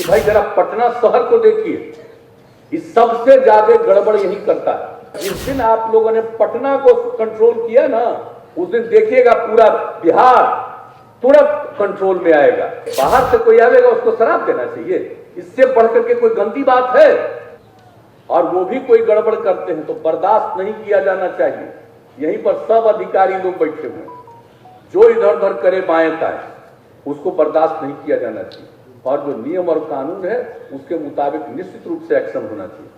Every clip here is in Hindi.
भाई जरा पटना शहर को देखिए, इस सबसे ज्यादा गड़बड़ यही करता है। जिस दिन आप लोगों ने पटना को कंट्रोल किया ना, उस दिन देखिएगा पूरा बिहार तुरंत कंट्रोल में आएगा। बाहर से कोई आएगा उसको शराब देना चाहिए, इससे बढ़कर के कोई गंदी बात है? और वो भी कोई गड़बड़ करते हैं तो बर्दाश्त नहीं किया जाना चाहिए। यहीं पर सब अधिकारी लोग बैठे हुए हैं, जो इधर उधर करे बाएं दाएं, उसको बर्दाश्त नहीं किया जाना चाहिए। और जो नियम और कानून है उसके मुताबिक निश्चित रूप से एक्शन होना चाहिए।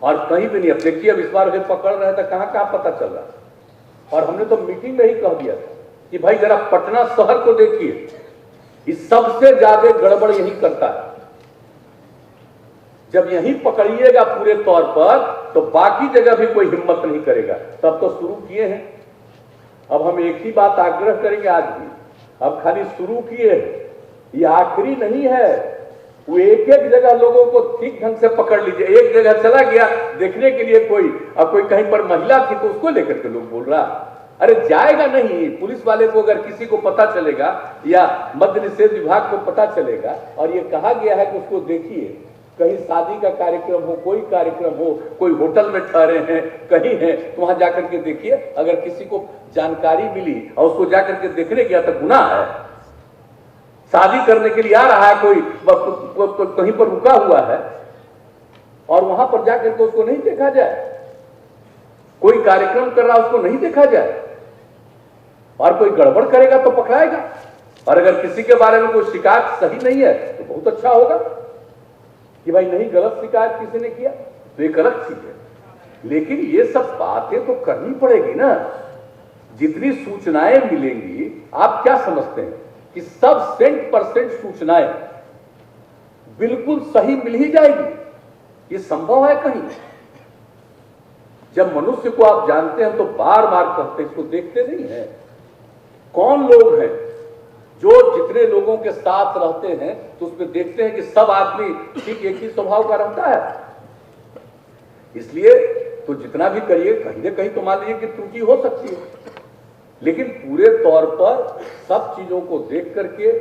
और कहीं भी नहीं, अब देखिए अब इस बार पकड़ रहे थे, कहां कहां पता चल रहा। और हमने तो मीटिंग में ही कह दिया था कि भाई जरा पटना शहर को देखिए, इस सबसे ज्यादा गड़बड़ यही करता है। जब यही पकड़िएगा पूरे तौर पर तो बाकी जगह भी कोई हिम्मत नहीं करेगा। तब तो शुरू किए हैं, अब हम एक ही बात आग्रह करेंगे आज भी, अब खाली शुरू किए हैं, ये आखिरी नहीं है। वो एक एक जगह लोगों को ठीक ढंग से पकड़ लीजिए। एक जगह चला गया देखने के लिए कोई, अब कोई कहीं पर महिला थी तो उसको लेकर के लोग बोल रहा, अरे जाएगा नहीं। पुलिस वाले को अगर किसी को पता चलेगा या मद्य निषेध विभाग को पता चलेगा और ये कहा गया है कि उसको देखिए, कहीं शादी का कार्यक्रम हो, कोई कार्यक्रम हो, कोई होटल में ठहरे हैं, कहीं है, तो वहां जाकर के देखिए। अगर किसी को जानकारी मिली और उसको जाकर के देखने गया तो गुनाह है। शादी करने के लिए आ रहा है कोई, कहीं पर रुका हुआ है और वहां पर जाकर के उसको नहीं देखा जाए, कोई कार्यक्रम कर रहा है उसको नहीं देखा जाए, और कोई गड़बड़ करेगा तो पकड़ाएगा। और अगर किसी के बारे में कोई शिकायत सही नहीं है तो बहुत अच्छा होगा कि भाई नहीं, गलत शिकायत किसी ने किया तो एक अलग चीज है। लेकिन ये सब बातें तो करनी पड़ेगी ना। जितनी सूचनाएं मिलेंगी, आप क्या समझते हैं कि सब 100% सूचनाएं बिल्कुल सही मिल ही जाएगी? ये संभव है कहीं? जब मनुष्य को आप जानते हैं तो बार बार कहते हैं, इसको देखते नहीं है। कौन लोग हैं जो जितने लोगों के साथ रहते हैं तो उसमें देखते हैं कि सब आदमी ठीक एक ही स्वभाव का रहता है। इसलिए तो जितना भी करिए, कहीं ना कहीं तो मान लीजिए कि त्रुटि हो सकती है, लेकिन पूरे तौर पर सब चीजों को देख करके,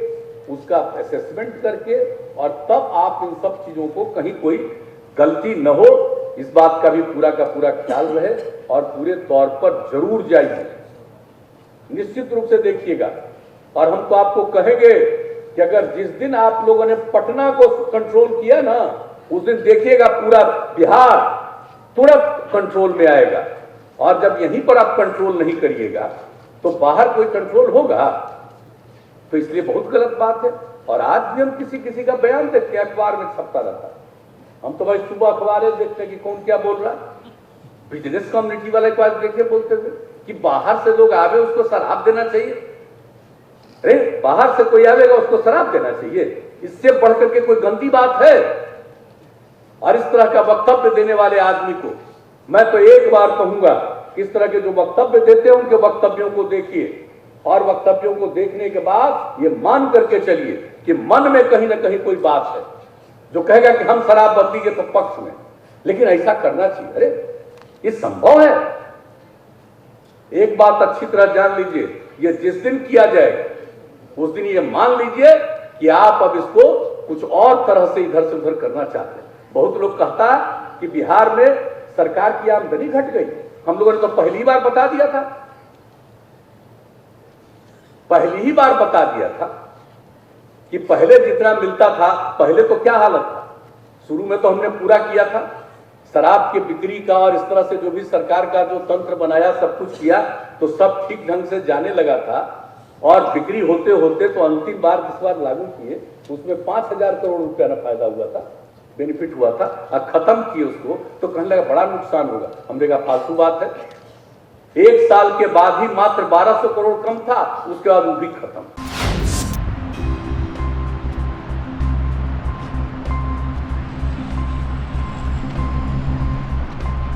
उसका असेसमेंट करके, और तब आप इन सब चीजों को कहीं कोई गलती न हो, इस बात का भी पूरा का पूरा ख्याल रहे और पूरे तौर पर जरूर जाइए, निश्चित रूप से देखिएगा। और हम तो आपको कहेंगे कि अगर जिस दिन आप लोगों ने पटना को कंट्रोल किया ना, उस दिन देखिएगा पूरा बिहार तुरंत कंट्रोल में आएगा। और जब यहीं पर आप कंट्रोल नहीं करिएगा तो बाहर कोई कंट्रोल होगा? तो इसलिए बहुत गलत बात है। और आज भी हम किसी किसी का बयान देखते हैं, अखबार में छपता रहता है। हम तो भाई सुबह अखबारें देखते हैं कि कौन क्या बोल रहा है। बिजनेस कम्युनिटी वाले को आज देखिए बोलते थे कि बाहर से लोग आवे उसको शराब देना चाहिए। अरे बाहर से कोई आवेगा उसको शराब देना चाहिए, इससे बढ़कर के कोई गंदी बात है? और इस तरह का वक्तव्य देने वाले आदमी को मैं तो एक बार कहूंगा, इस तरह के जो वक्तव्य देते हैं उनके वक्तव्यों को देखिए, और वक्तव्यों को देखने के बाद ये मान करके चलिए कि मन में कहीं ना कहीं कोई बात है जो कहेगा कि हम शराबबंदी के तो पक्ष में, लेकिन ऐसा करना चाहिए। अरे ये संभव है? एक बात अच्छी तरह जान लीजिए, ये जिस दिन किया जाएगा उस दिन ये मान लीजिए कि आप अब इसको कुछ और तरह से इधर से उधर करना चाहते हैं। बहुत लोग कहता है कि बिहार में सरकार की आमदनी घट गई। हम लोगों ने तो पहली बार बता दिया था, पहली ही बार बता दिया था कि पहले जितना मिलता था, पहले तो क्या हालत था, शुरू में तो हमने पूरा किया था शराब की बिक्री का, और इस तरह से जो भी सरकार का जो तंत्र बनाया, सब कुछ किया तो सब ठीक ढंग से जाने लगा था। और बिक्री होते होते तो अंतिम बार जिस बार लागू किए तो उसमें 5,000 करोड़ रुपया का फायदा हुआ था, बेनिफिट हुआ था। और खत्म किए उसको तो कहने लगा बड़ा नुकसान होगा। हमने कहा फालतू बात है। एक साल के बाद ही मात्र 1200 करोड़ कम था, उसके बाद वो भी खत्म।